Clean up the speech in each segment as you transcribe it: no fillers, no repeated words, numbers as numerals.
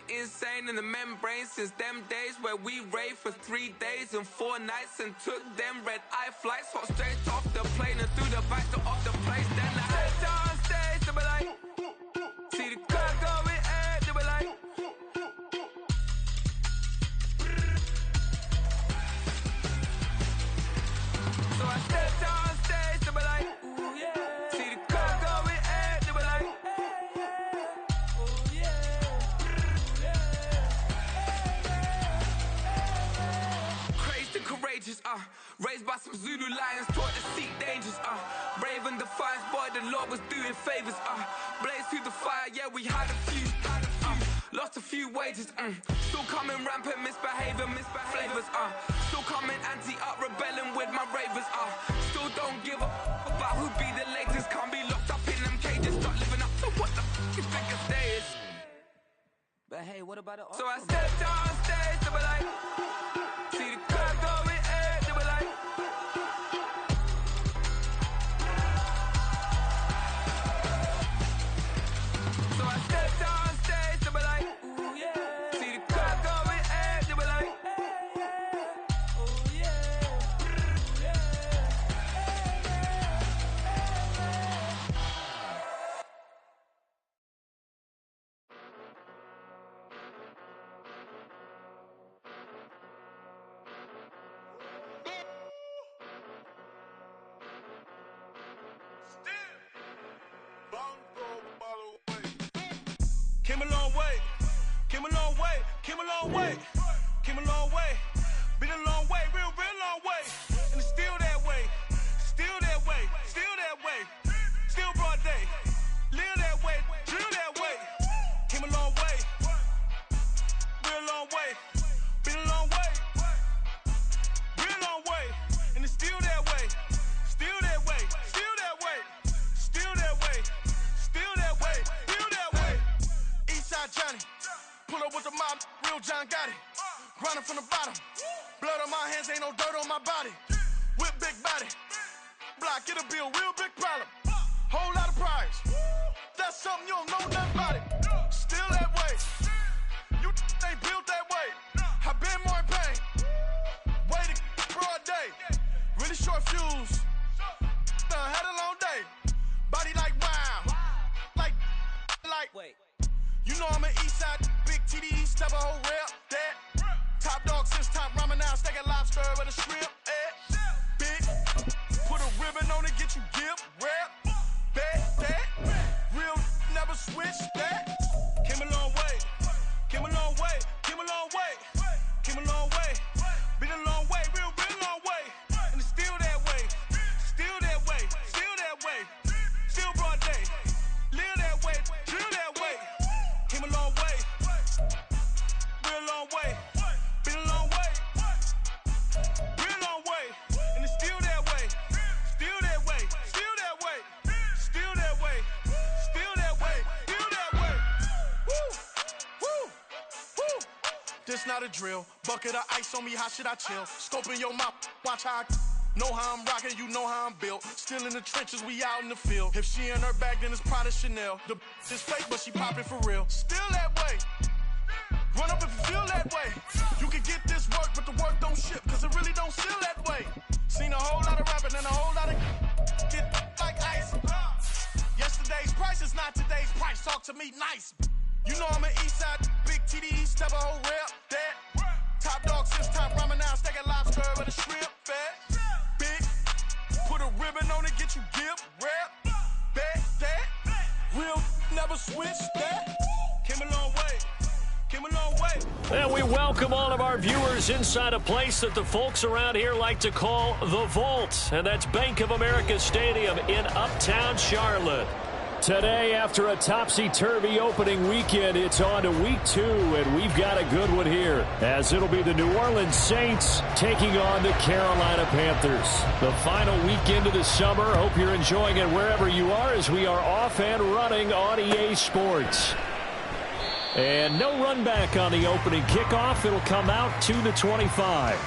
insane in the membrane since them days where we raved for 3 days and 4 nights and took them red-eye flights, hot straight off the plane and through the back door of the place. Then I stepped on stage, they were like, see the crowd going ahead, they were like, so I stepped on stage, they were like, ooh yeah. See the crowd going ahead, they were like, ooh yeah. Crazed and courageous, raised by some Zulu lions, taught to seek dangers, brave and defiant, boy, the Lord was doing favors, blaze through the fire, yeah, we had a few, lost a few wages, still coming rampant, misbehavior, flavors, still coming anti-up, rebelling with my ravers, still don't give up about who be the latest, can't be locked up in them cages, start living up to what the f*** you think a day is. But hey, what about it? So I stepped on stage, they were like, see the crowd going ahead, they were like, so I stepped on stage, they were like, ooh yeah. See the crowd going ahead, they were like, ooh yeah. Came a long way, came a long way, came a long way, came a long way, been a long way, real long way, and it's still that way, still that way, still that way, still broad day, live that way, drill that way, came a long way, real long way, been a long way, real long way, and it's still that way, still that way, still that way, still that way, still that way, still that way. Eastside Johnny, pull up with the mob, real John got it. Grinding from the bottom, blood on my hands, ain't no dirt on my body. Whip big body, block, get a bill, real big problem. Whole lot of prize, that's something you don't know nothing about it. Still that way, you ain't built that way. I been more in pain, waited broad day. Really short fuse, had a long day. Body like wow, like. Wait. You know I'm an Eastside, big TDE, step a whole rep, that. Top dog since top ramen now, steak a lobster with a shrimp, big, put a ribbon on it, get you dip, rep, bet, that. Real never switch, that. Came a long way, came a long way, came a long way, came a long way. Been a long way, real long way. And it's still that way, still that way, still that way, still broad day. Live that way, drill that way. Came a long way, real long way. Been a long way, real long way. And it's still that way, still that way, still that way, still that way, still that way, still that way. Woo, woo, woo. This not a drill. Bucket of ice on me, how should I chill? Scope in your mouth, watch how I know how I'm rocking, you know how I'm built. Still in the trenches, we out in the field. If she in her bag, then it's Prada Chanel. The is fake, but she poppin' for real. Still that way. Run up if you feel that way. You can get this work, but the work don't ship, cause it really don't feel that way. Seen a whole lot of rapping and a whole lot of get like ice. Yesterday's price is not today's price. Talk to me nice. You know I'm an Eastside, big TDE, step a whole rep, that. Top dog since top ramen now, steak a lobster with a shrimp, fat. Big, put a ribbon on it, get you dip, rep, bet, that. Real never switch, that. Came a long way, came a long way. And we welcome all of our viewers inside a place that the folks around here like to call the Vault, and that's Bank of America Stadium in Uptown Charlotte. Today, after a topsy-turvy opening weekend, it's on to week 2, and we've got a good one here, as it'll be the New Orleans Saints taking on the Carolina Panthers. The final weekend of the summer. Hope you're enjoying it wherever you are, as we are off and running on EA Sports. And no run back on the opening kickoff. It'll come out to the 25.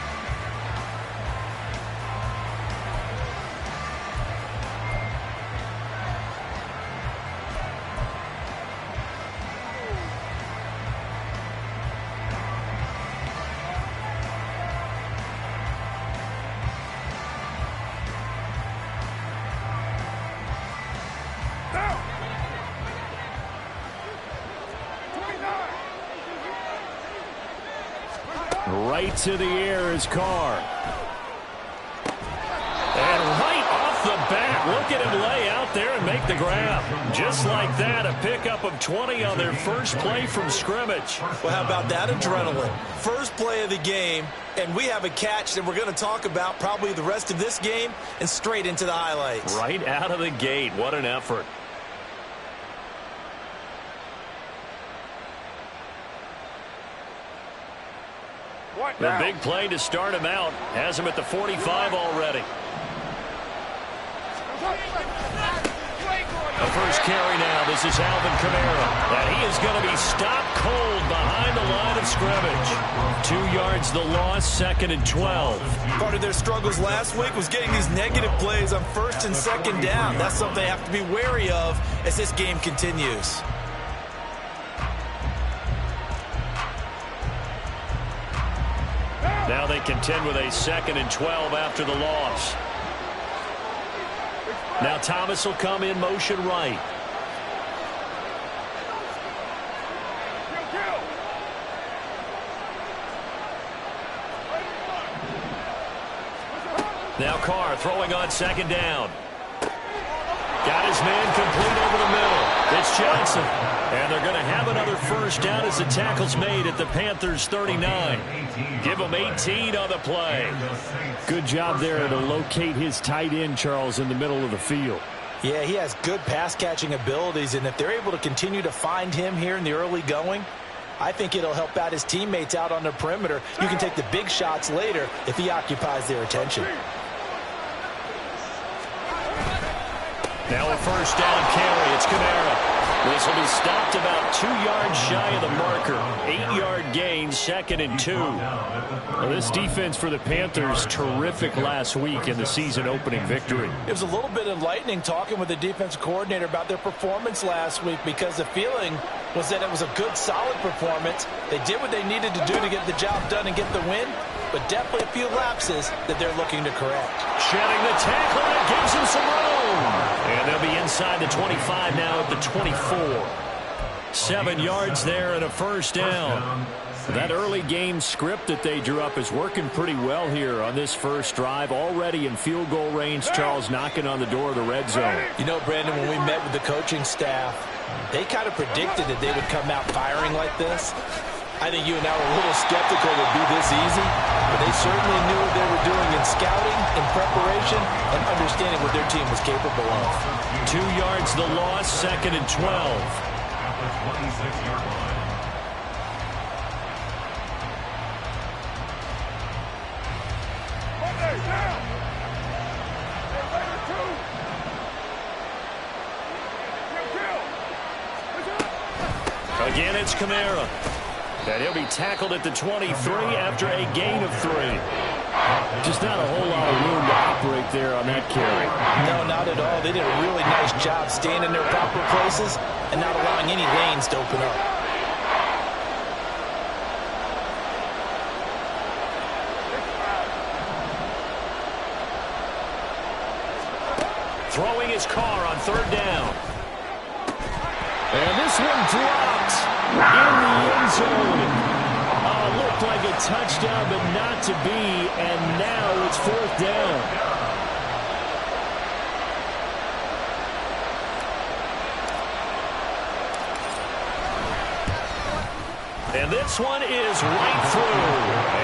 Right to the air is Carr. And right off the bat, look at him lay out there and make the grab. Just like that, a pickup of 20 on their first play from scrimmage. Well, how about that adrenaline? First play of the game, and we have a catch that we're going to talk about probably the rest of this game and straight into the highlights. Right out of the gate, what an effort. The big play to start him out has him at the 45 already. The first carry now. This is Alvin Kamara. And he is going to be stopped cold behind the line of scrimmage. 2 yards the loss, 2nd and 12. Part of their struggles last week was getting these negative plays on 1st and 2nd down. That's something they have to be wary of as this game continues. Now they contend with a 2nd and 12 after the loss. Now Thomas will come in motion right. Now Carr throwing on 2nd down. Got his man complete over the middle. It's Johnson. And they're going to have another first down as the tackle's made at the Panthers' 39. Give him 18 on the play. Good job there to locate his tight end, Charles, in the middle of the field. Yeah, he has good pass-catching abilities, and if they're able to continue to find him here in the early going, I think it'll help out his teammates out on the perimeter. You can take the big shots later if he occupies their attention. Now a first down carry. It's Kamara. This will be stopped about 2 yards shy of the marker. 8-yard gain, 2nd and 2. Well, this defense for the Panthers, terrific last week in the season-opening victory. It was a little bit enlightening talking with the defensive coordinator about their performance last week because the feeling was that it was a good, solid performance. They did what they needed to do to get the job done and get the win, but definitely a few lapses that they're looking to correct. Shedding the tackle, and it gives him some room. And they'll be inside the 25 now at the 24. 7 yards there and a first down. That early game script that they drew up is working pretty well here on this first drive. Already in field goal range, Charles, knocking on the door of the red zone. You know, Brandon, when we met with the coaching staff, they kind of predicted that they would come out firing like this. I think you and I were a little skeptical it would be this easy, but they certainly knew what they were doing in scouting, in preparation, and understanding what their team was capable of. 2 yards the loss, 2nd and 12. Again, it's Kamara. And he'll be tackled at the 23 after a gain of 3. Just not a whole lot of room to operate there on that carry. No, not at all. They did a really nice job staying in their proper places and not allowing any lanes to open up. Throwing his car on 3rd down. And this one dropped in the end zone. Looked like a touchdown, but not to be, and now it's 4th down. And this one is right through.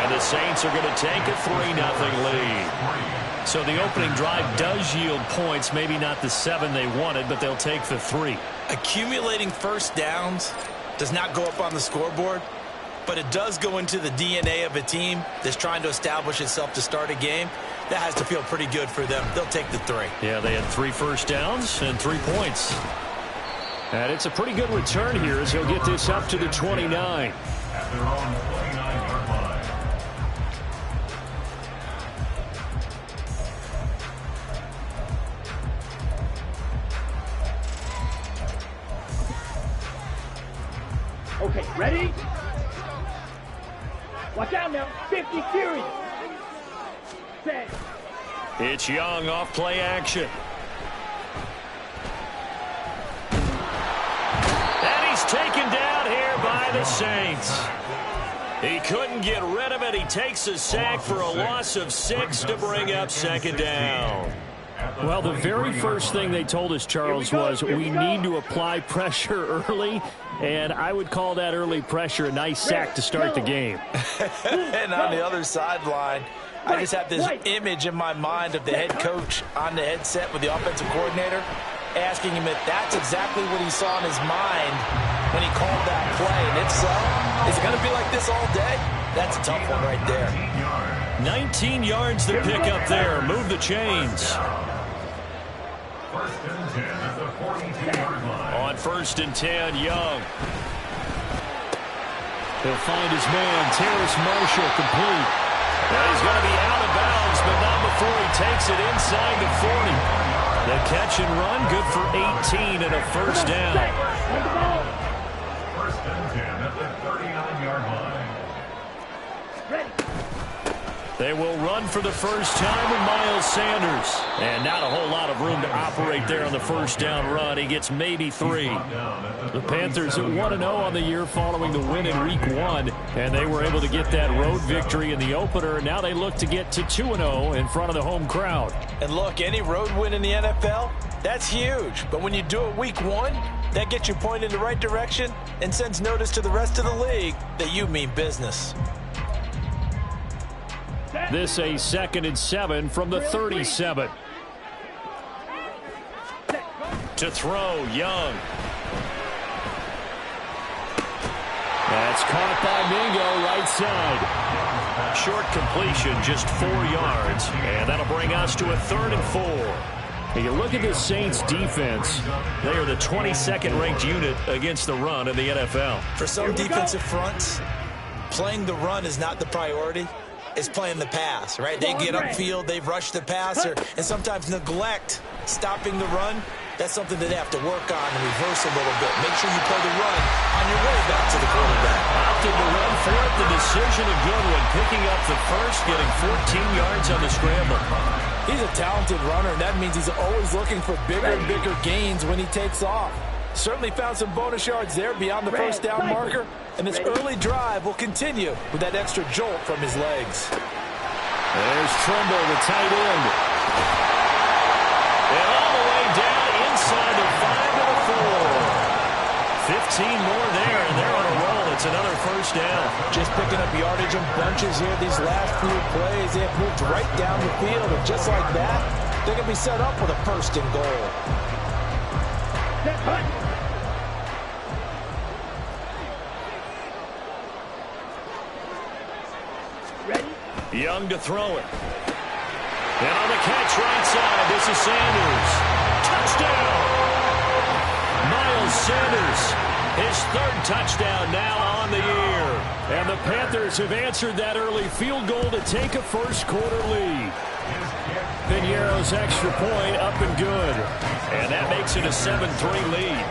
And the Saints are going to take a 3-0 lead. So the opening drive does yield points, maybe not the 7 they wanted, but they'll take the 3. Accumulating first downs does not go up on the scoreboard, but it does go into the DNA of a team that's trying to establish itself to start a game. That has to feel pretty good for them. They'll take the 3. Yeah, they had 3 first downs and 3 points. And it's a pretty good return here as he'll get this up to the 29. At their own 29-yard line. Okay, ready? Watch out now. 50 series. Set. It's Young off play action. And he's taken down here by the Saints. He couldn't get rid of it. He takes a sack for a loss of 6 to bring up second down. Well, the very first thing they told us, Charles, was we need to apply pressure early, and I would call that early pressure a nice sack to start the game. And on the other sideline, I just have this image in my mind of the head coach on the headset with the offensive coordinator asking him if that's exactly what he saw in his mind when he called that play. And if so, is it going to be like this all day? That's a tough one right there. 19 yards to pick up there. Move the chains. First and 10 at the 42-yard line. On first and 10, Young. He'll find his man, Terrace Marshall, complete. And he's going to be out of bounds, but not before he takes it inside the 40. The catch and run, good for 18 and a first down. First and 10 at the 39-yard line. They will run for the first time with Miles Sanders. And not a whole lot of room to operate there on the first down run. He gets maybe 3. The Panthers at 1-0 on the year following the win in Week 1. And they were able to get that road victory in the opener. Now they look to get to 2-0 in front of the home crowd. And look, any road win in the NFL, that's huge. But when you do it Week 1, that gets you pointed in the right direction and sends notice to the rest of the league that you mean business. This a 2nd and 7 from the 37. To throw, Young. That's caught by Mingo, right side. Short completion, just 4 yards. And that'll bring us to a 3rd and 4. When you look at the Saints defense, they are the 22nd ranked unit against the run in the NFL. For some defensive fronts, playing the run is not the priority. It's playing the pass, right? They get upfield, they rush the passer, and sometimes neglect stopping the run. That's something that they have to work on and reverse a little bit. Make sure you play the run on your way back to the quarterback. Opted to run for it. The decision a good one. Picking up the first, getting 14 yards on the scramble. He's a talented runner, and that means he's always looking for bigger and bigger gains when he takes off. Certainly found some bonus yards there beyond the first down marker, and this early drive will continue with that extra jolt from his legs. There's Trumbull, the tight end. And all the way down inside the 5 to the 4. 15 more there, and they're on a roll. It's another first down. Just picking up yardage in bunches here these last few plays. They have moved right down the field, and just like that, they're going to be set up with a first and goal. Young to throw it. And on the catch right side, this is Sanders. Touchdown! Miles Sanders, his 3rd touchdown now on the year. And the Panthers have answered that early field goal to take a first quarter lead. Piñeiro's extra point up and good. And that makes it a 7-3 lead.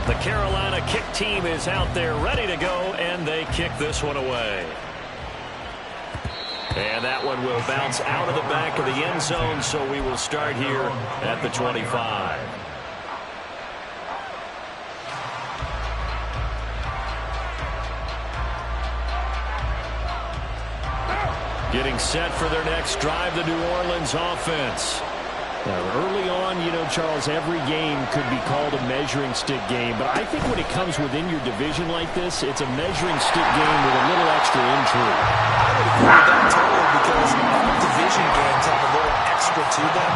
The Carolina kick team is out there ready to go, and they kick this one away. And that one will bounce out of the back of the end zone, so we will start here at the 25. Getting set for their next drive, the New Orleans offense. Now, early on, you know, Charles, every game could be called a measuring stick game. But I think when it comes within your division like this, it's a measuring stick game with a little extra intrigue. I would agree with that totally because division games have a little extra to them.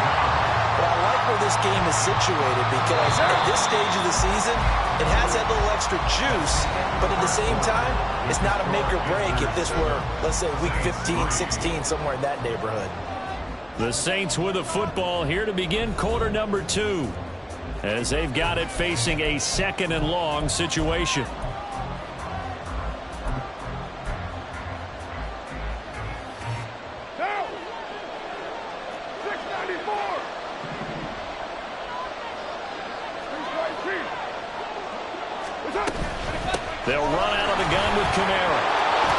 But I like where this game is situated because at this stage of the season, it has that little extra juice. But at the same time, it's not a make or break if this were, let's say, week 15, 16, somewhere in that neighborhood. The Saints with a football here to begin quarter number 2 as they've got it facing a 2nd and long situation. They'll run out of the gun with Kamara.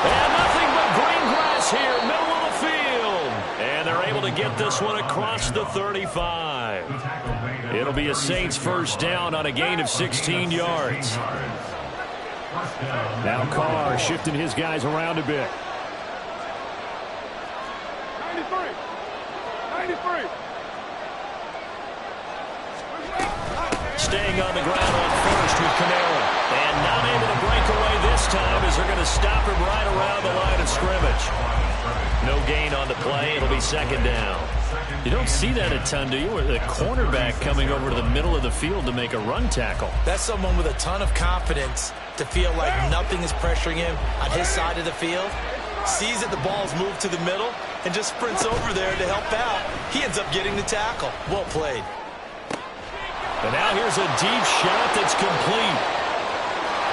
And nothing but green grass here, middle of the field. And they're able to to get this one across the 35. It'll be a Saints first down on a gain of 16 yards. Now Carr shifting his guys around a bit. 93. Staying on the ground on first with Camara. And not able to break away this time as they're going to stop him right around the line of scrimmage. No gain on the play. It'll be second down. You don't see that a ton, do you? Where the cornerback coming over to the middle of the field to make a run tackle. That's someone with a ton of confidence to feel like nothing is pressuring him on his side of the field. Sees that the ball's moved to the middle and just sprints over there to help out. He ends up getting the tackle. Well played. And now here's a deep shot that's complete.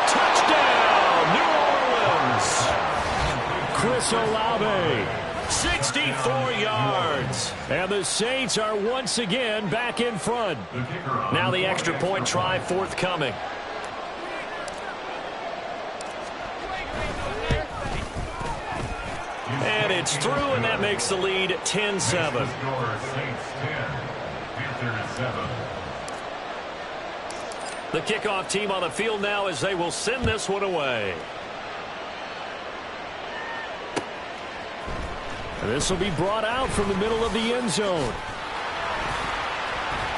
Touchdown, New Orleans. Chris Olave. 64 yards. And the Saints are once again back in front. Now the extra point try forthcoming. And it's through, and that makes the lead 10-7. Saints 10, Panthers 7. The kickoff team on the field now as they will send this one away. This will be brought out from the middle of the end zone.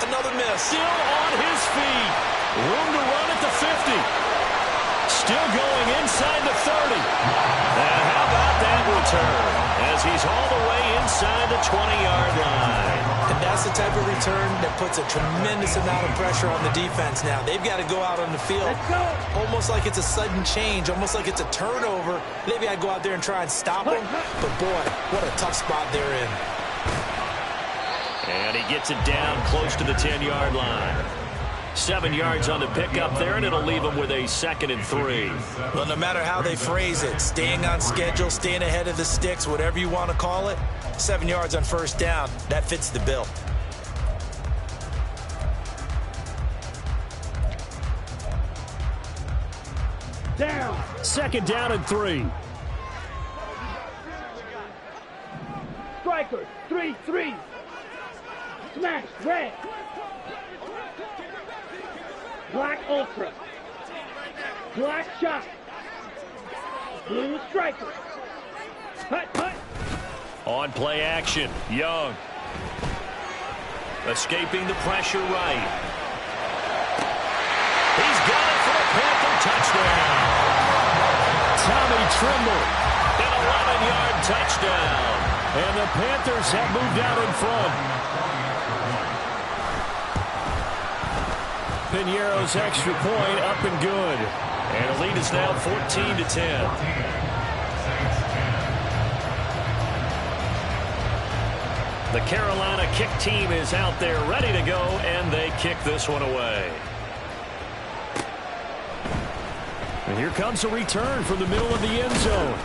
Another miss. Still on his feet. Room to run at the 50. Still going inside the 30. And how about that return? As he's all the way inside the 20-yard line. And that's the type of return that puts a tremendous amount of pressure on the defense now. They've got to go out on the field almost like it's a sudden change, almost like it's a turnover. Maybe I go out there and try and stop them. But, boy, what a tough spot they're in. And he gets it down close to the 10-yard line. 7 yards on the pickup there, and it'll leave him with a 2nd and 3. Well, no matter how they phrase it, staying on schedule, staying ahead of the sticks, whatever you want to call it, 7 yards on first down, that fits the bill. Down. 2nd down and 3. Striker. 3-3. Smash. Red. Black Ultra. Black Shot. Blue Striker. Hut. On play action, Young. Escaping the pressure right. He's got it for a Panther touchdown. Tommy Tremble. An 11-yard touchdown. And the Panthers have moved out in front. Piñeiro's extra point up and good. And the lead is now 14-10. The Carolina kick team is out there ready to go, and they kick this one away. And here comes a return from the middle of the end zone.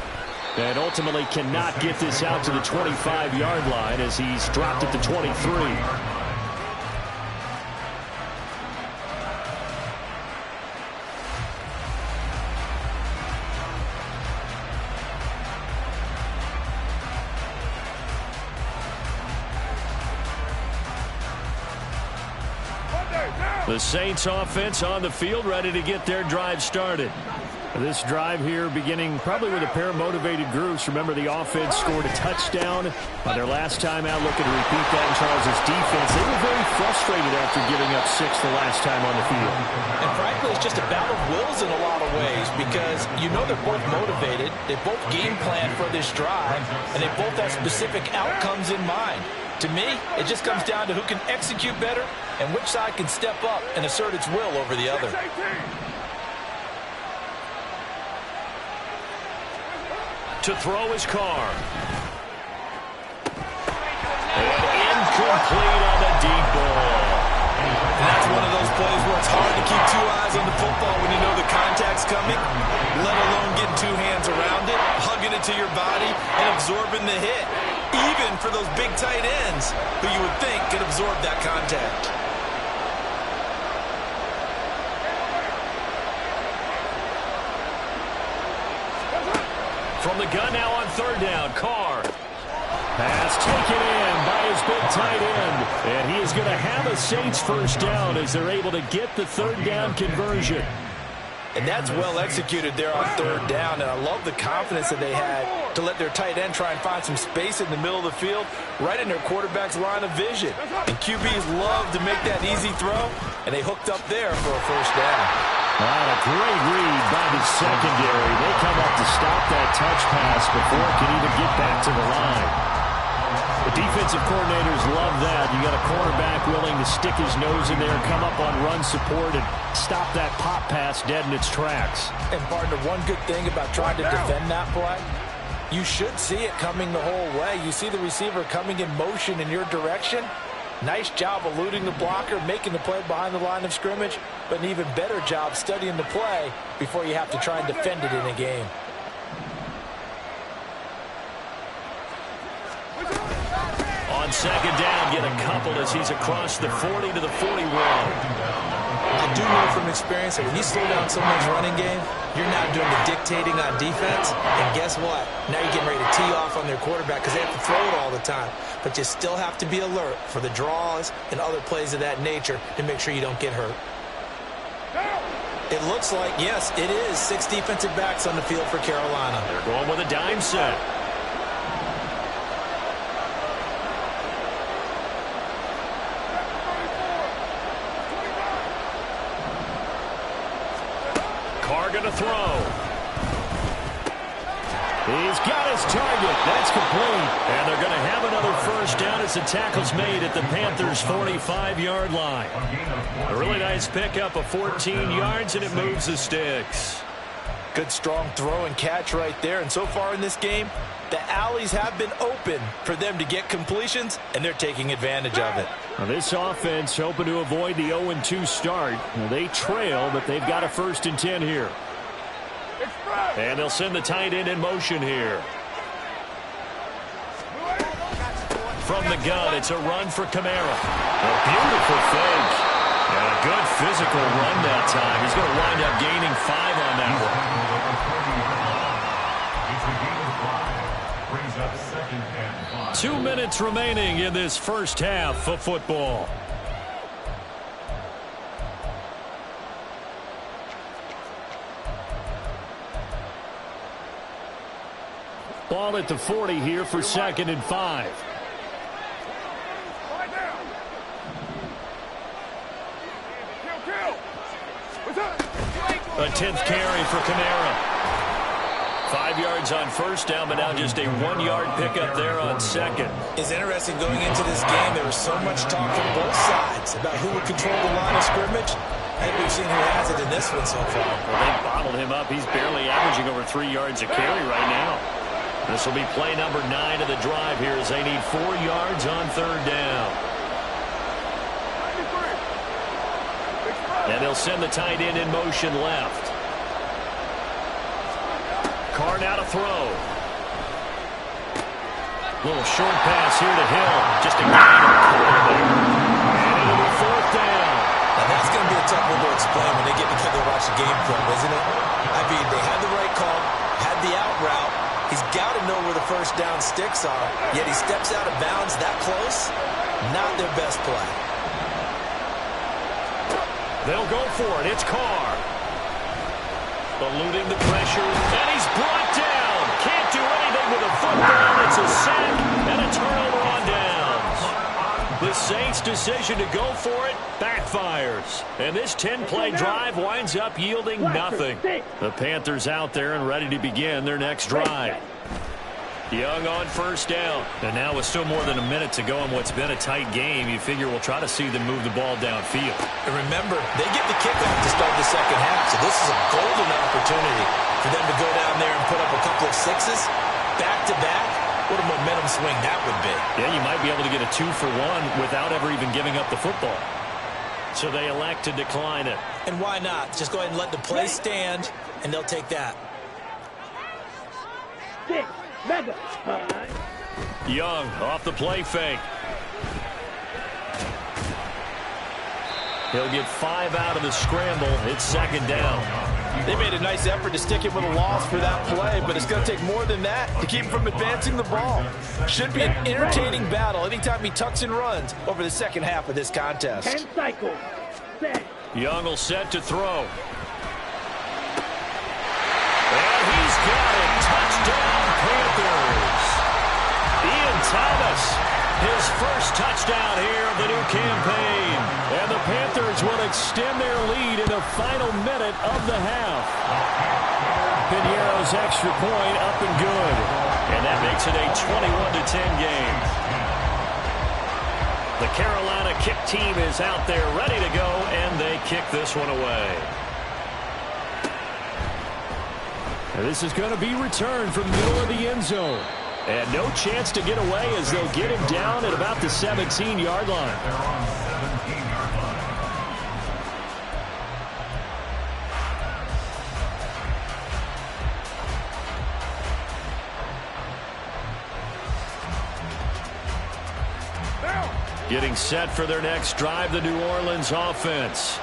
And ultimately cannot get this out to the 25-yard line as he's dropped at the 23. The Saints offense on the field ready to get their drive started. This drive here beginning probably with a pair of motivated groups. Remember, the offense scored a touchdown on their last time out, looking to repeat that in Charles' defense. They were very frustrated after giving up 6 the last time on the field. And frankly, it's just a battle of wills in a lot of ways because you know they're both motivated. They both game plan for this drive, and they both have specific outcomes in mind. To me, it just comes down to who can execute better and which side can step up and assert its will over the other. To throw his Carr. And incomplete on the deep ball. And that's one of those plays where it's hard to keep 2 eyes on the football when you know the contact's coming, let alone getting 2 hands around it, hugging it to your body, and absorbing the hit. Even for those big tight ends who you would think could absorb that contact. From the gun now on 3rd down, Carr. Pass taken in by split tight end. And he is going to have a Saints first down as they're able to get the third down conversion. And that's well executed there on third down. And I love the confidence that they had to let their tight end try and find some space in the middle of the field, right in their quarterback's line of vision. And QBs love to make that easy throw, and they hooked up there for a first down. A great read by the secondary. They come up to stop that touch pass before it can even get back to the line. The defensive coordinators love that. You got a quarterback willing to stick his nose in there, come up on run support, and stop that pop pass dead in its tracks. And partner, one good thing about trying to defend that play, you should see it coming the whole way. You see the receiver coming in motion in your direction. Nice job eluding the blocker, making the play behind the line of scrimmage, but an even better job studying the play before you have to try and defend it in a game. On second down, get a couple as he's across the 40 to the 41. I do know from experience that when you slow down someone's running game, you're now doing the dictating on defense. And guess what? Now you're getting ready to tee off on their quarterback because they have to throw it all the time. But you still have to be alert for the draws and other plays of that nature to make sure you don't get hurt. It looks like, yes, it is 6 defensive backs on the field for Carolina. They're going with a dime set. Going to throw. He's got his target. That's complete. And they're going to have another first down as the tackle's made at the Panthers' 45-yard line. A really nice pickup of 14 yards, and it moves the sticks. Good strong throw and catch right there. And so far in this game, the alleys have been open for them to get completions, and they're taking advantage of it. Now this offense hoping to avoid the 0-2 start. Now they trail, but they've got a 1st and 10 here. And they'll send the tight end in motion here. From the gun, it's a run for Kamara. A beautiful fake. And a good physical run that time. He's going to wind up gaining 5 on that one. 2 minutes remaining in this first half of football. Ball at the 40 here for 2nd and 5. A 10th carry for Kamara. 5 yards on first down, but now just a 1-yard pickup there on second. It's interesting going into this game. There was so much talk from both sides about who would control the line of scrimmage. I think we've seen who has it in this one so far. Well, they bottled him up. He's barely averaging over 3 yards a carry right now. This will be play number 9 of the drive here as they need 4 yards on third down. And they'll send the tight end in motion left. Carr now to throw. Little short pass here to Hill. Just a guy in the corner there. And it'll be 4th down. Now that's going to be a tough one to explain when they get together and watch the game film, isn't it? I mean, they had the right call, had the out route. He's got to know where the first down sticks are, yet he steps out of bounds that close. Not their best play. They'll go for it. It's Carr. Eluding the pressure, and he's brought down. Can't do anything with a football. It's a sack and a turnover on downs. The Saints' decision to go for it backfires. And this 10-play drive winds up yielding nothing. The Panthers out there and ready to begin their next drive. Young on first down. And now with still more than a minute to go in what's been a tight game, you figure we'll try to see them move the ball downfield. And remember, they get the kickoff to start the second half, so this is a golden opportunity for them to go down there and put up a couple of 6s back-to-back. What a momentum swing that would be. Yeah, you might be able to get a 2-for-1 without ever even giving up the football. So they elect to decline it. And why not? Just go ahead and let the play stand, and they'll take that. Young off the play fake. He'll get 5 out of the scramble. It's 2nd down. They made a nice effort to stick him with a loss for that play, but it's going to take more than that to keep him from advancing the ball. Should be an entertaining battle anytime he tucks and runs over the second half of this contest. 10 cycles. Set. Young will set to throw. And he's got it. Touchdown, Panthers. Ian Thomas, his first touchdown here of the new campaign. And the Panthers will extend their lead in the final minute of the half. Piñeiro's extra point up and good. And that makes it a 21-10 game. The Carolina kick team is out there ready to go, and they kick this one away. And this is going to be returned from the middle of the end zone. And no chance to get away as they'll get him down at about the 17-yard line. They're on the 17-yard line. Getting set for their next drive, the New Orleans offense.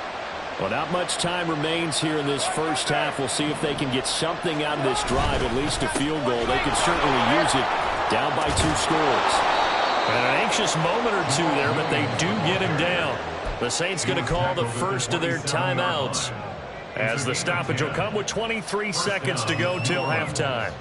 Well, not much time remains here in this first half. We'll see if they can get something out of this drive, at least a field goal. They could certainly use it, down by 2 scores. And an anxious moment or two there, but they do get him down. The Saints going to call the first of their timeouts, as the stoppage will come with 23 seconds to go till halftime.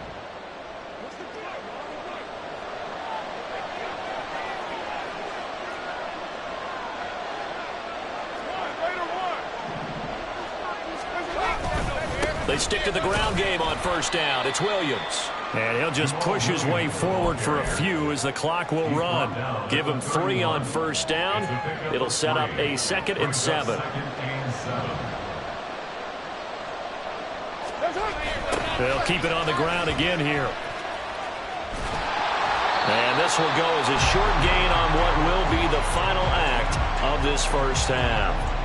They stick to the ground game on first down. It's Williams. And he'll just push his way forward for a few as the clock will run. Give him 3 on first down. It'll set up a 2nd and 7. They'll keep it on the ground again here. And this will go as a short gain on what will be the final act of this first half.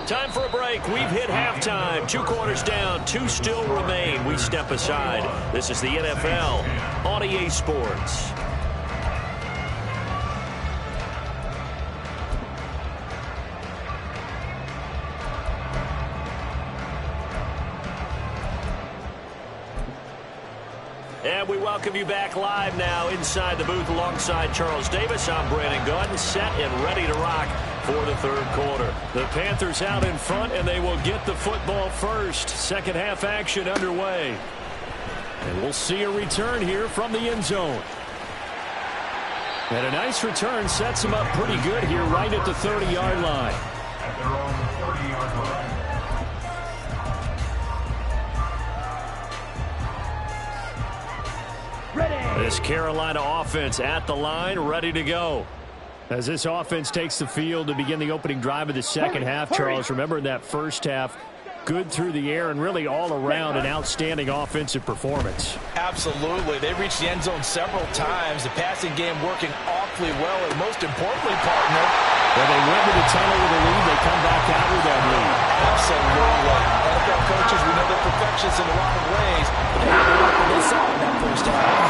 Time for a break. We've hit halftime. 2 quarters down. 2 still remain. We step aside. This is the NFL on EA Sports. And we welcome you back live now inside the booth alongside Charles Davis. I'm Brandon Gaudin, set and ready to rock for the 3rd quarter. The Panthers out in front, and they will get the football first. Second half action underway. And we'll see a return here from the end zone. And a nice return sets them up pretty good here right at the 30-yard line. At their own 30-yard line. This Carolina offense at the line, ready to go. As this offense takes the field to begin the opening drive of the second half, Charles, remember in that first half, good through the air and really all around an outstanding offensive performance. Absolutely. They reached the end zone several times. The passing game working awfully well, and most importantly, partner, when they went to the tunnel with a lead, they come back out with that lead. Absolutely. NFL coaches, we know they're perfectionists in a lot of ways, but they had to work this out in that first half.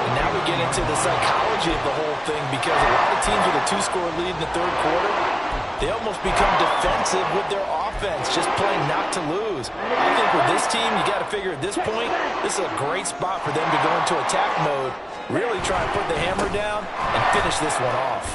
And now we get into the psychology of the whole thing, because a lot of teams with a 2-score lead in the 3rd quarter, they almost become defensive with their offense, just playing not to lose. I think with this team, you got to figure at this point, this is a great spot for them to go into attack mode, really try and put the hammer down and finish this one off.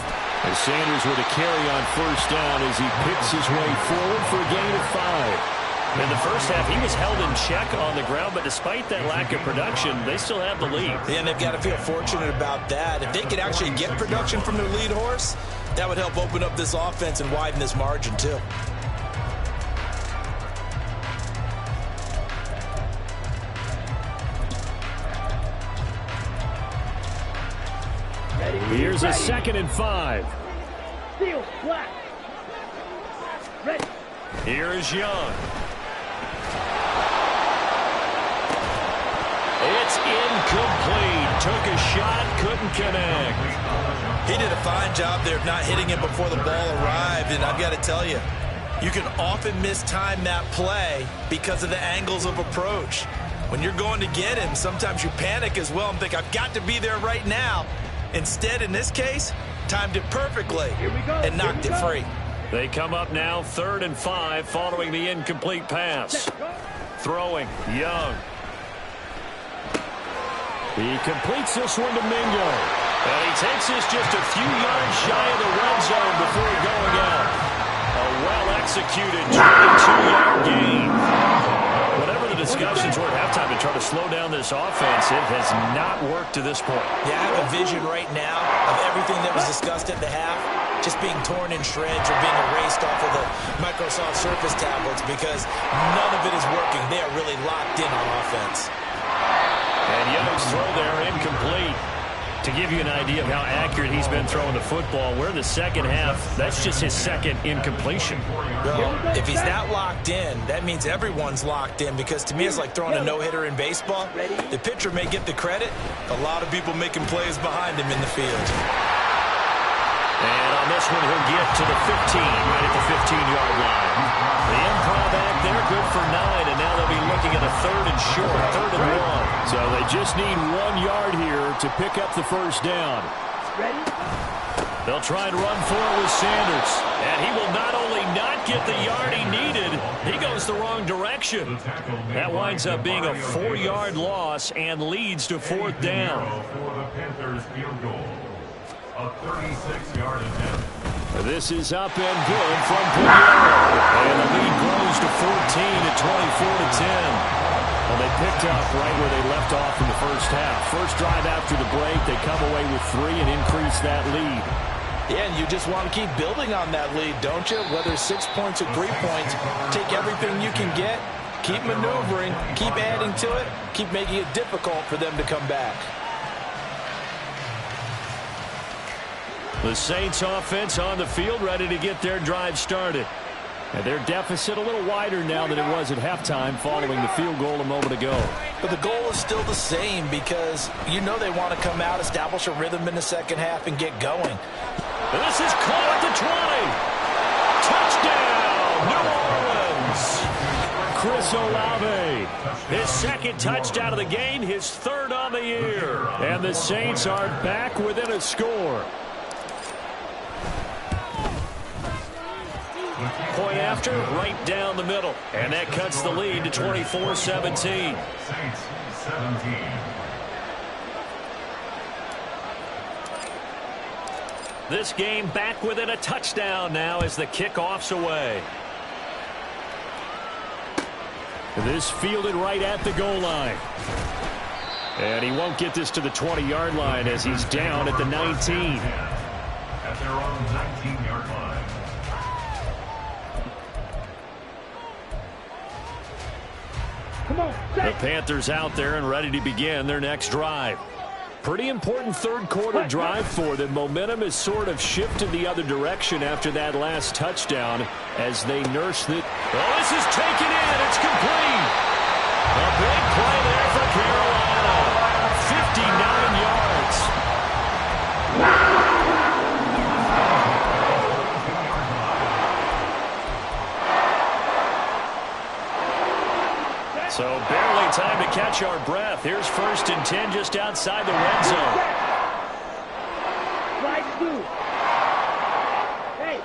And Sanders with a carry on first down as he picks his way forward for a gain of 5. In the first half, he was held in check on the ground, but despite that lack of production, they still have the lead. Yeah, and they've got to feel fortunate about that. If they could actually get production from their lead horse, that would help open up this offense and widen this margin, too. Here's a 2nd and 5. Steal, flat. Ready. Here is Young. It's incomplete. Took a shot, couldn't connect. He did a fine job there of not hitting it before the ball arrived, and I've got to tell you, you can often mistime that play because of the angles of approach. When you're going to get him, sometimes you panic as well and think, I've got to be there right now. Instead, in this case, timed it perfectly and knocked it free. They come up now 3rd and 5 following the incomplete pass. Throwing, Young. He completes this one to Mingo. And he takes this just a few yards shy of the red zone before going out. A well-executed 22-yard gain. Whatever the discussions were at halftime to try to slow down this offense, it has not worked to this point. Yeah, I have a vision right now of everything that was discussed at the half just being torn in shreds or being erased off of the Microsoft Surface tablets because none of it is working. They are really locked in on offense. And Young's throw there incomplete. To give you an idea of how accurate he's been throwing the football, we're in the second half. That's just his second incompletion. Well, if he's that locked in, that means everyone's locked in because to me it's like throwing a no-hitter in baseball. The pitcher may get the credit. A lot of people making plays behind him in the field. And on this one, he'll get to the 15, right at the 15-yard line. The improv back there, good for 9, and now they'll be looking at a 3rd and short, 3rd and 1. So they just need 1 yard here to pick up the first down. They'll try and run for it with Sanders. And he will not only not get the yard he needed, he goes the wrong direction. That winds up being a 4-yard loss and leads to 4th down. For the Panthers field goal. A 36-yard attempt. This is up and good from Pinheiro. And the lead grows to 14 at 24-10. Well, they picked up right where they left off in the first half. First drive after the break, they come away with 3 and increase that lead. Yeah, and you just want to keep building on that lead, don't you? Whether 6 points or 3 points, take everything you can get, keep maneuvering, keep adding to it, keep making it difficult for them to come back. The Saints offense on the field ready to get their drive started. And their deficit a little wider now than it was at halftime following the field goal a moment ago. But the goal is still the same because you know they want to come out, establish a rhythm in the second half, and get going. This is caught at the 20. Touchdown, New Orleans. Chris Olave. His second touchdown of the game, his 3rd on the year. And the Saints are back within a score. Point after, right down the middle. And that cuts the lead to 24-17. Saints 17. This game back within a touchdown now as the kickoff's away. This fielded right at the goal line. And he won't get this to the 20-yard line as he's down at the 19. At their own 19-yard line. The Panthers out there and ready to begin their next drive. Pretty important third quarter drive for them. Momentum has sort of shifted the other direction after that last touchdown as they nurse it. Oh, this is taken in. It's complete. A big play there for Carolina. 59 yards. So barely time to catch our breath. Here's 1st and 10 just outside the red zone. Right through. Hey,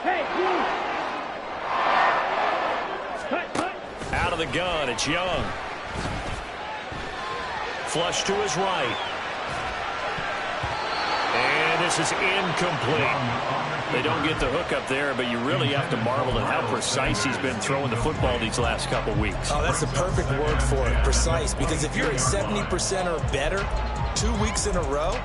cut. Out of the gun, it's Young. Flush to his right. And this is incomplete. They don't get the hook up there, but you really have to marvel at how precise he's been throwing the football these last couple weeks. Oh, that's the perfect word for it, precise, because if you're at 70% or better 2 weeks in a row,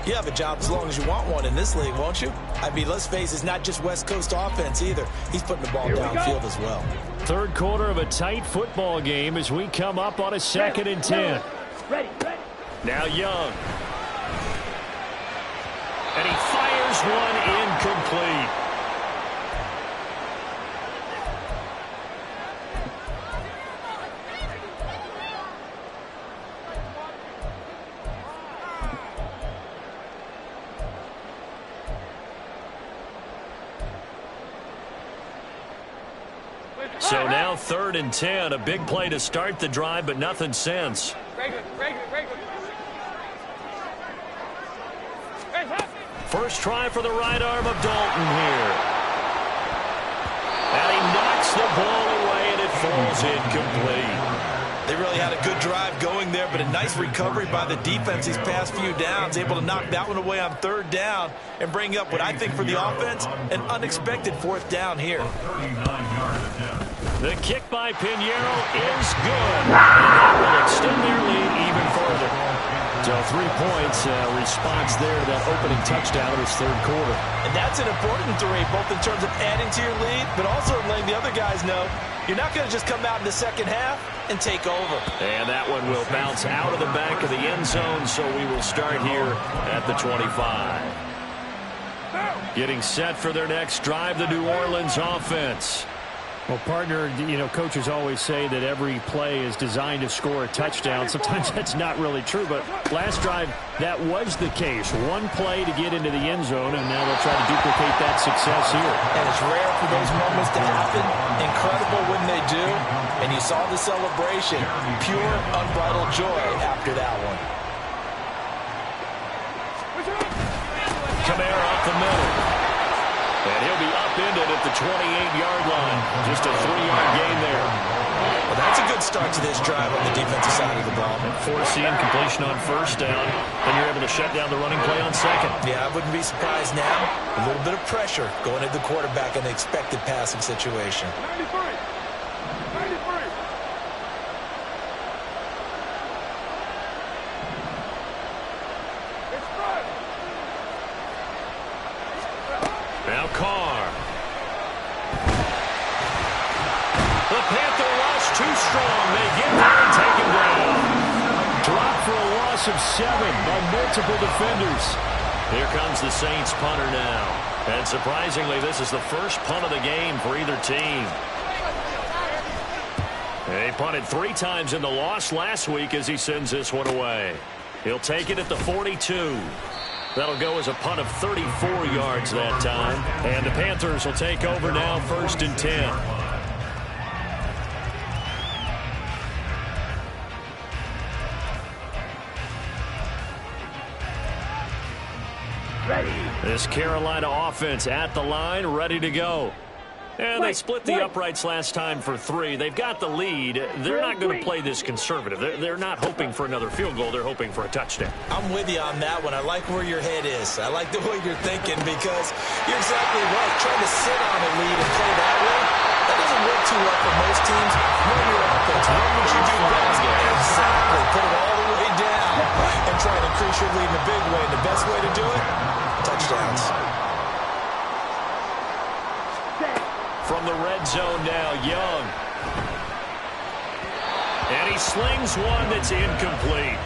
you have a job as long as you want one in this league, won't you? I mean, let's face it, it's not just West Coast offense either. He's putting the ball downfield as well. Third quarter of a tight football game as we come up on a 2nd and 10. Ready. Now Young. And he fires one incomplete. So now 3rd and 10, a big play to start the drive, but nothing since. First try for the right arm of Dalton here. And he knocks the ball away, and it falls incomplete. They really had a good drive going there, but a nice recovery by the defense these past few downs, able to knock that one away on third down and bring up what I think for the offense, an unexpected fourth down here. The kick by Pinheiro is good. And that will extend their lead even further. So 3 points, response there to that opening touchdown of this third quarter. And that's an important 3, both in terms of adding to your lead, but also letting the other guys know you're not going to just come out in the second half and take over. And that one will bounce out of the back of the end zone, so we will start here at the 25. Getting set for their next drive, the New Orleans offense. Well, partner, coaches always say that every play is designed to score a touchdown. Sometimes that's not really true, but last drive, that was the case. One play to get into the end zone, and now they'll try to duplicate that success here. And it's rare for those moments to happen. Incredible when they do. And you saw the celebration. Pure, unbridled joy after that one. Kamara up the middle. And he'll be upended at the 28-yard line. Just a 3-yard gain there. Well, that's a good start to this drive on the defensive side of the ball. Forcing completion on first down, and you're able to shut down the running play on second. Yeah, I wouldn't be surprised now. A little bit of pressure going at the quarterback in the expected passing situation. 93. Now Carr. The Panther rush too strong. They get there and take him down. Dropped for a loss of 7 by multiple defenders. Here comes the Saints punter now. And surprisingly, this is the first punt of the game for either team. They punted 3 times in the loss last week as he sends this one away. He'll take it at the 42. That'll go as a punt of 34 yards that time. And the Panthers will take over now, 1st and 10. Ready. This Carolina offense at the line, ready to go. And they split the uprights last time for 3. They've got the lead. They're not going to play this conservative. They're not hoping for another field goal. They're hoping for a touchdown. I'm with you on that one. I like where your head is. I like the way you're thinking because you're exactly right. Trying to sit on a lead and play that way, that doesn't work too well for most teams. Run your offense. Run what you do best. Exactly. Put it all the way down and try and increase your lead in a big way. And the best way to do it, touchdowns. From the red zone now, Young. And he slings one that's incomplete.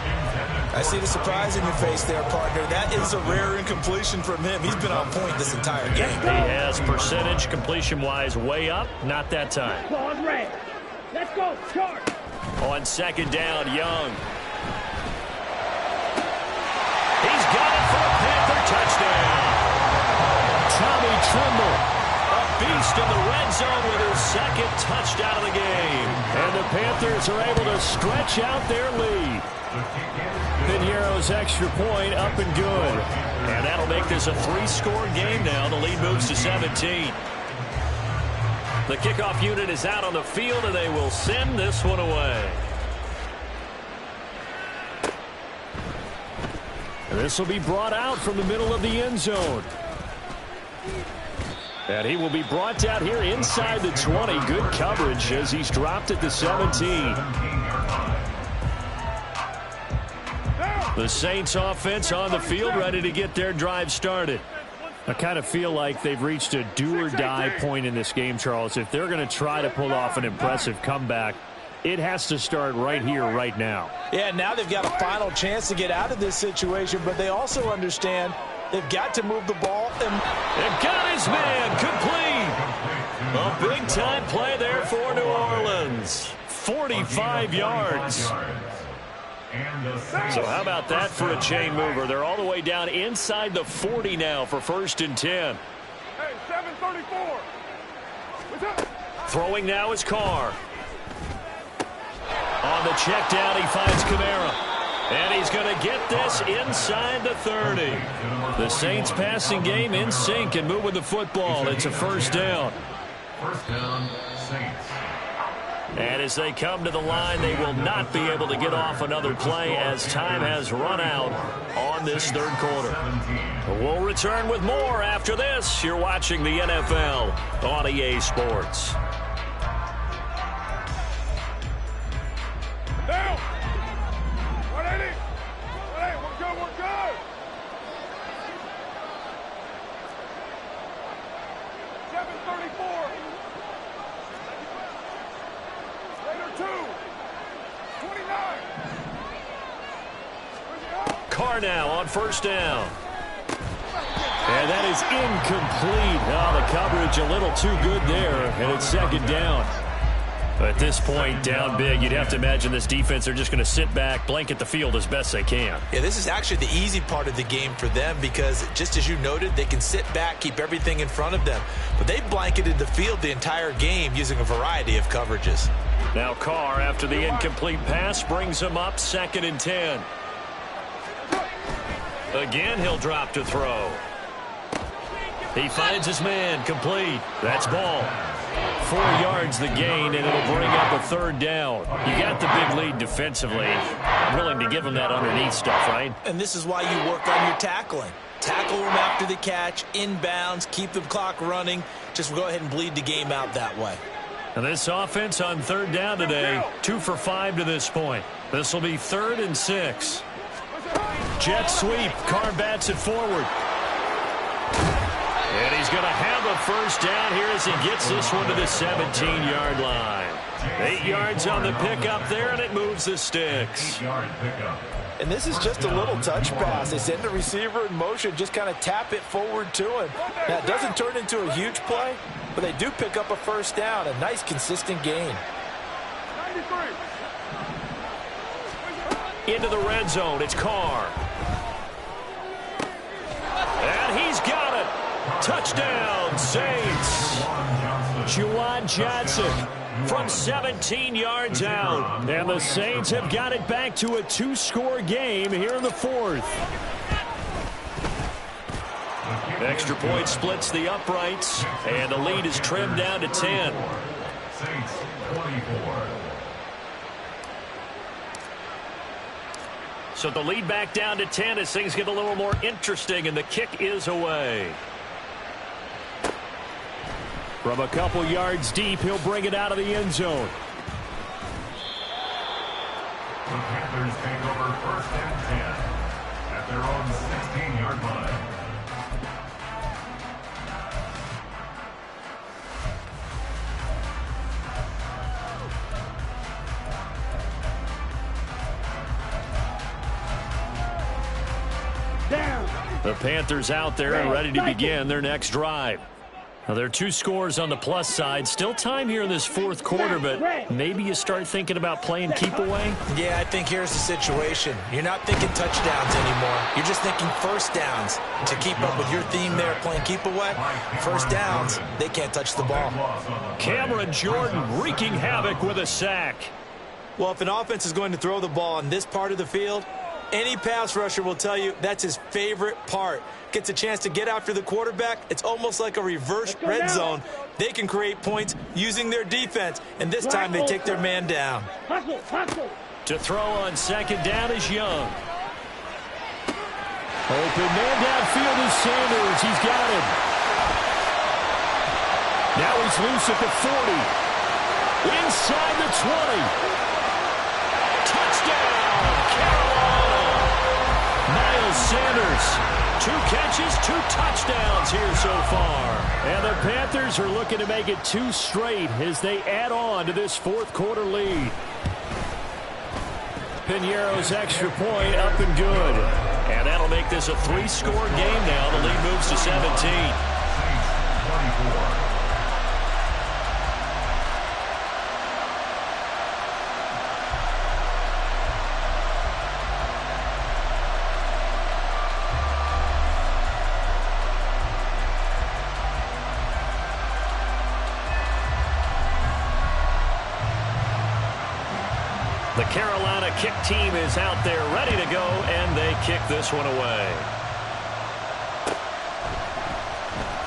I see the surprise in your face there, partner. That is a rare incompletion from him. He's been on point this entire game. He has percentage completion-wise way up. Not that time. Ball's red. Let's go. Charge. On 2nd down, Young. He's got it for a Panther touchdown. Tommy Tremble. Beast in the red zone with his 2nd touchdown of the game. And the Panthers are able to stretch out their lead. Pinheiro's extra point up and good. And that'll make this a 3-score game now. The lead moves to 17. The kickoff unit is out on the field, and they will send this one away. And this will be brought out from the middle of the end zone. And he will be brought down here inside the 20. Good coverage as he's dropped at the 17. The Saints offense on the field ready to get their drive started. I kind of feel like they've reached a do-or-die point in this game, Charles. If they're going to try to pull off an impressive comeback, it has to start right here, right now. Yeah, now they've got a final chance to get out of this situation, but they also understand they've got to move the ball. And got his man complete. A big-time play there for New Orleans. 45 yards. So how about that for a chain mover? They're all the way down inside the 40 now for 1st and 10. Hey, 734. Throwing now is Carr. On the check down, he finds Kamara. And he's he's going to get this inside the 30. The Saints passing game in sync and moving the football. It's a first down. First down, Saints. And as they come to the line, they will not be able to get off another play as time has run out on this third quarter. We'll return with more after this. You're watching the NFL on EA Sports. Down. 180. 180. We're good. We're good. 734. Later 2. 29. Carr now on first down. And that is incomplete. Oh, the coverage a little too good there, and it's second down. At this point, down big, you'd have to imagine this defense, they're just going to sit back, blanket the field as best they can. Yeah, this is actually the easy part of the game for them because, just as you noted, they can sit back, keep everything in front of them. But they blanketed the field the entire game using a variety of coverages. Now Carr, after the incomplete pass, brings him up 2nd and 10. Again, he'll drop to throw. He finds his man, complete. That's ball. 4 yards the gain, and it'll bring up a third down. You got the big lead defensively. Willing to give him that underneath stuff, right? And this is why you work on your tackling. Tackle them after the catch, inbounds, keep the clock running. Just go ahead and bleed the game out that way. And this offense on third down today, 2 for 5 to this point. This will be 3rd and 6. Jet sweep. Carr bats it forward. And he's going to have a first down here as he gets this one to the 17-yard line. 8 yards on the pickup there, and it moves the sticks. 8-yard pickup. And this is just a little touch pass. They send the receiver in motion, just kind of tap it forward to him. Now, it doesn't turn into a huge play, but they do pick up a first down, a nice, consistent gain. 93. Into the red zone, it's Carr. And he's got it. Touchdown, Saints. Juwan Johnson from 17 yards out. And the Saints have got it back to a 2-score game here in the 4th. Extra point splits the uprights, and the lead is trimmed down to 10. Saints 24. So the lead back down to 10 as things get a little more interesting, and the kick is away. From a couple yards deep, he'll bring it out of the end zone. The Panthers take over 1st and 10 at their own 16-yard line. Down. The Panthers out there and ready to begin their next drive. Now, there are 2 scores on the plus side. Still time here in this 4th quarter, but maybe you start thinking about playing keep away? Yeah, I think here's the situation. You're not thinking touchdowns anymore. You're just thinking first downs. To keep up with your theme there, playing keep away, first downs, they can't touch the ball. Cameron Jordan wreaking havoc with a sack. Well, if an offense is going to throw the ball in this part of the field, any pass rusher will tell you that's his favorite part. Gets a chance to get after the quarterback. It's almost like a reverse red zone. They can create points using their defense, and this time they take their man down. Hustle, hustle. To throw on 2nd down is Young. Open man downfield is Sanders. He's got him. Now he's loose at the 40. Inside the 20. Touchdown, Carolina. Miles Sanders. 2 catches, 2 touchdowns here so far. And the Panthers are looking to make it 2 straight as they add on to this 4th quarter lead. Piñeiro's extra point up and good. And that'll make this a 3-score game now. The lead moves to 17. 24. The Carolina kick team is out there ready to go, and they kick this one away.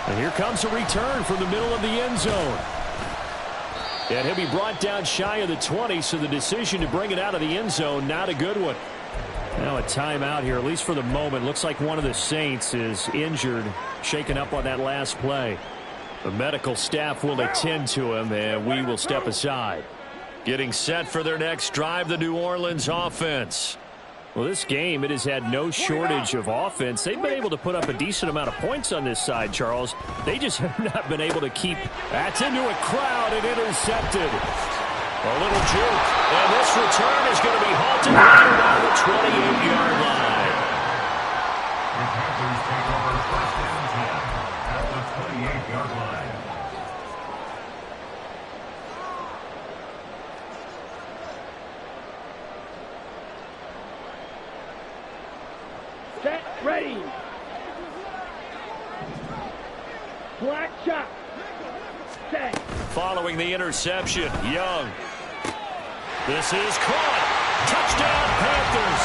And here comes a return from the middle of the end zone. And he'll be brought down shy of the 20, so the decision to bring it out of the end zone, not a good one. Now a timeout here, at least for the moment. Looks like one of the Saints is injured, shaken up on that last play. The medical staff will attend to him, and we will step aside. Getting set for their next drive, the New Orleans offense. Well, this game, it has had no shortage of offense. They've been able to put up a decent amount of points on this side, Charles. They just have not been able to keep. That's into a crowd and intercepted. A little juke. And this return is going to be halted right around the 28-yard line. The Panthers take over first and 10 at the 28-yard line. Set, ready. Black shot. Set. Following the interception, Young. This is caught. Touchdown, Panthers.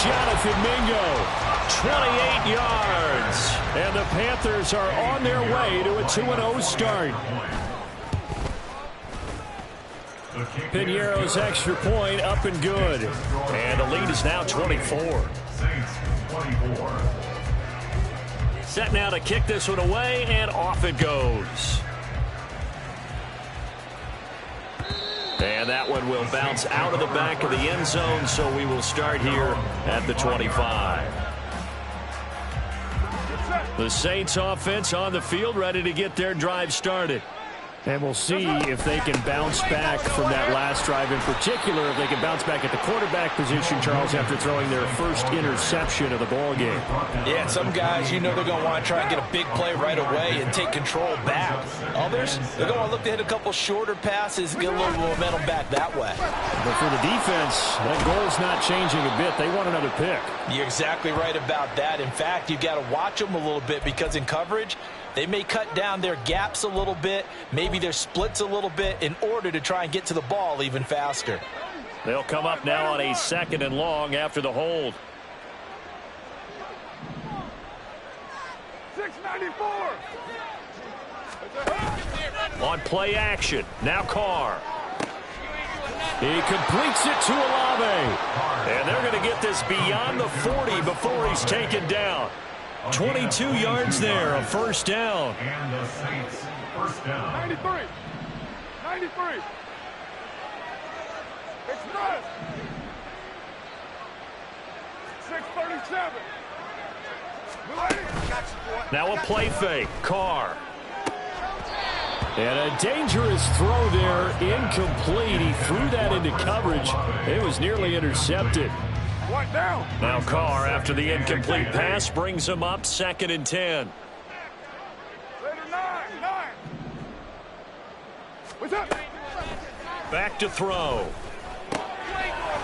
Jonathan Mingo, 28 yards. And the Panthers are on their way to a 2-0 start. Piñeiro's extra point up and good. And the lead is now 24. Saints 24. Set now to kick this one away, and off it goes. And that one will bounce out of the back of the end zone, so we will start here at the 25. The Saints offense on the field, ready to get their drive started. And we'll see if they can bounce back from that last drive, in particular, if they can bounce back at the quarterback position, Charles, after throwing their first interception of the ball game. Yeah, some guys, you know they're going to want to try and get a big play right away and take control back. Others, they're going to look to hit a couple shorter passes, get a little momentum back that way. But for the defense, that goal's not changing a bit. They want another pick. You're exactly right about that. In fact, you've got to watch them a little bit, because in coverage, they may cut down their gaps a little bit, maybe their splits a little bit, in order to try and get to the ball even faster. They'll come up now on a 2nd and long after the hold. 694. On play action, now Carr. He completes it to Olave. And they're going to get this beyond the 40 before he's taken down. 22 yards there, a first down. And the Saints first down. 93. 93. Express. 637. Now a play fake, Carr. And a dangerous throw there, incomplete. He threw that into coverage. It was nearly intercepted. One down. Now Carr, after the incomplete pass, brings him up 2nd and 10. Later, 9. What's up? Back to throw.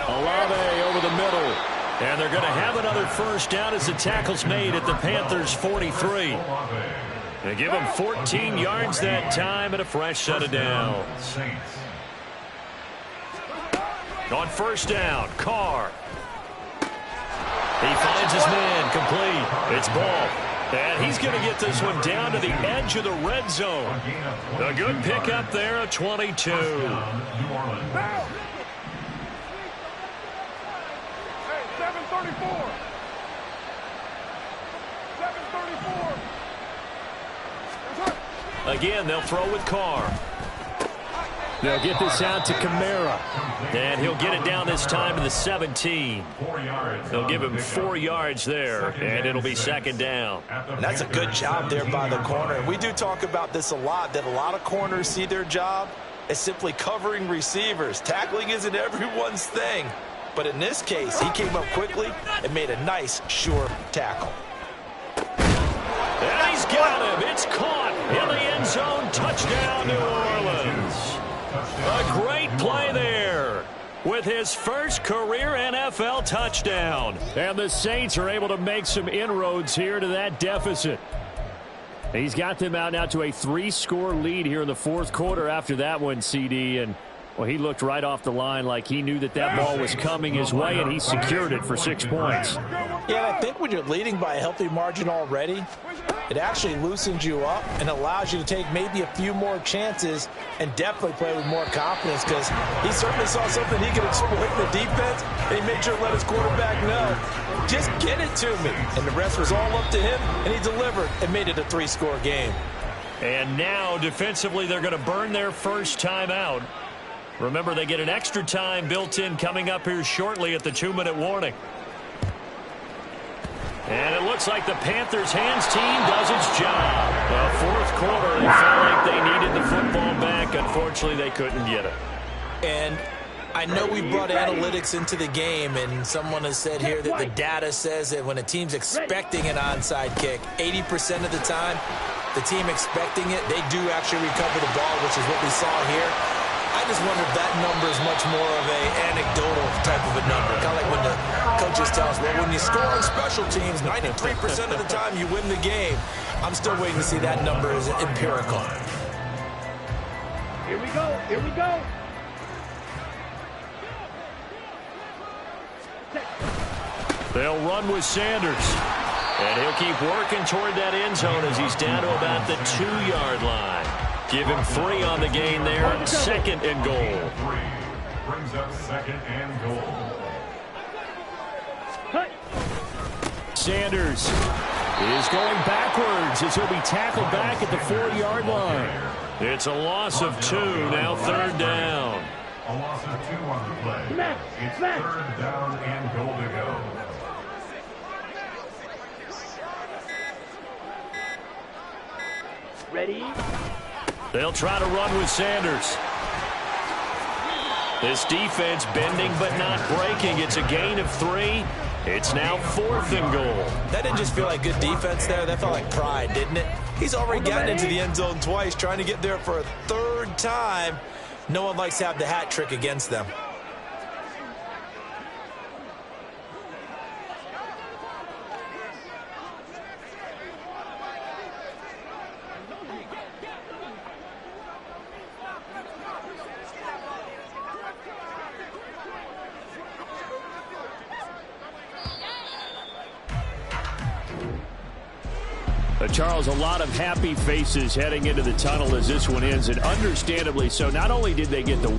Olave over the middle. And they're going to have another first down as the tackle's made at the Panthers' 43. They give him 14 yards that time and a fresh set of downs. On first down, Carr. He finds his man, complete. It's ball. And he's going to get this one down to the edge of the red zone. A good pickup there, a 22. 734. 734. Again, they'll throw with Carr. They'll get this out to Kamara. And he'll get it down this time to the 17. They'll give him 4 yards there, and it'll be 2nd down. And that's a good job there by the corner. And we do talk about this a lot, that a lot of corners see their job as simply covering receivers. Tackling isn't everyone's thing. But in this case, he came up quickly and made a nice, sure tackle. And he's got him. It's caught in the end zone. Touchdown, New Orleans. A great play there with his first career NFL touchdown. And the Saints are able to make some inroads here to that deficit. He's got them out now to a 3-score lead here in the 4th quarter after that one, CD. And Well, he looked right off the line like he knew that ball was coming his way, and he secured it for 6 points. Yeah, I think when you're leading by a healthy margin already, it actually loosens you up and allows you to take maybe a few more chances and definitely play with more confidence, because he certainly saw something he could exploit in the defense, and he made sure to let his quarterback know, just get it to me. And the rest was all up to him, and he delivered and made it a 3-score game. And now, defensively, they're going to burn their first time out. Remember, they get an extra time built in coming up here shortly at the 2-minute warning. And it looks like the Panthers' hands team does its job. Well, fourth quarter, they felt like they needed the football back. Unfortunately, they couldn't get it. And I know we brought analytics into the game, and someone has said here that the data says that when a team's expecting an onside kick, 80% of the time, the team expecting it, they do actually recover the ball, which is what we saw here. I just wonder if that number is much more of a anecdotal type of a number. Kind of like when the coaches tell us, well, when you score on special teams, 93% of the time you win the game. I'm still waiting to see that number is empirical. Here we go. Here we go. They'll run with Sanders. And he'll keep working toward that end zone as he's down to about the 2-yard line. Give him 3 on the gain there. 2nd and goal. Brings up 2nd and goal. Sanders is going backwards as he'll be tackled back at the 4-yard line. It's a loss of 2, now 3rd down. A loss of 2 on the play. It's 3rd down and goal to go. Ready? They'll try to run with Sanders. This defense bending but not breaking. It's a gain of 3. It's now 4th and goal. That didn't just feel like good defense there. That felt like pride, didn't it? He's already gotten into the end zone twice, trying to get there for a 3rd time. No one likes to have the hat trick against them. Charles, a lot of happy faces heading into the tunnel as this one ends, and understandably so. Not only did they get the